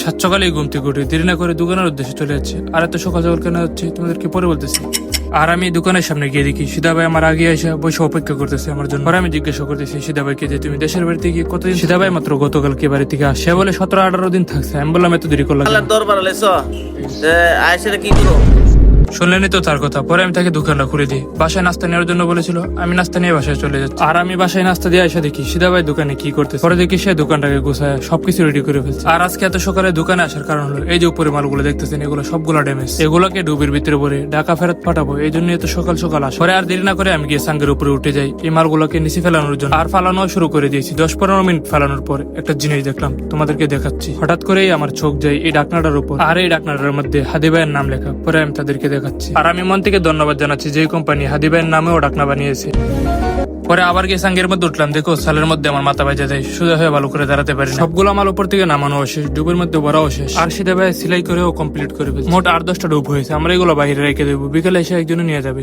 সাত সকালেই ঘুম থেকে উঠে দেরি না করে দোকানের উদ্দেশ্যে চলে যাচ্ছে। আর এত সকাল সকাল কেন হচ্ছে তোমাদেরকে পরে বলতেছি। আর আমি দোকানের সামনে গিয়ে দেখি সিদা ভাই আমার আগে এসে বসে অপেক্ষা করতেছে আমার জন্য। পরে আমি জিজ্ঞাসা করতেছি সিদা ভাইকে যে তুমি দেশের বাড়িতে গিয়ে কতদিন। সিদা ভাই মাত্র গতকালকে বাড়ি থেকে আসে বলে 17-18 দিন থাকছে। আমি বললাম এত দেরি করলাম। দরবার আইসে কি করো? শুনলেনি তো তার কথা। পরে আমি তাকে দোকানটা খুলে দিই। বাসায় নাস্তা নেওয়ার জন্য বলেছিল, আমি নাস্তা নিয়ে বাসায় চলে যাচ্ছি। আর আমি বাসায় নাস্তা দিয়ে এসে দেখি সিদা ভাই দোকানে কি করতেছে। পরে দেখি সে দোকানটাকে গুছায় সবকিছু রেডি করে ফেলছে। আর আজকে এত সকালে দোকানে আসার কারণ হলো এই যে উপরে মালগুলো দেখতেছেন, এগুলো সবগুলো ড্যামেজ। এগুলোকে ডুবির ভিতরে ভরে ঢাকা ফেরত পাঠাবো, এই জন্য এত সকাল সকাল আসে। পরে আর দেরি না করে আমি গিয়ে সাঙ্গের উপরে উঠে যাই এই মালগুলোকে নিচে ফেলানোর জন্য। আর ফালানো শুরু করে দিয়েছি। 10-15 মিনিট ফেলানোর পর একটা জিনিস দেখলাম, তোমাদেরকে দেখাচ্ছি। হঠাৎ করেই আমার চোখ যায় এই ডাকনাটার উপর। আর এই ডাকনাটার মধ্যে হাদি ভাইয়ের নাম লেখা। পরে আমি তাদেরকে দেখাচ্ছি। আর আমি মন থেকে ধন্যবাদ জানাচ্ছি যে কোম্পানি হাদি ভাইয়ের নামেও ডাকনা বানিয়েছে। পরে আবার গিয়ে সাঙ্গের মধ্যে উঠলাম। দেখো সালের মধ্যে আমার মাথা বাজে দেয়, সোজা হয়ে ভালো করে দাঁড়াতে পারি না। সবগুলো আমার উপর থেকে নামানো শেষ, ডুবের মধ্যে ভরাও শেষ। আর সিদা ভাই সেলাই করেও কমপ্লিট করে ফেলছে। মোট 8-10টা ডুব হয়েছে। আমরা এগুলো বাইরে রেখে দেবো, বিকেলে এসে একজনে নিয়ে যাবে।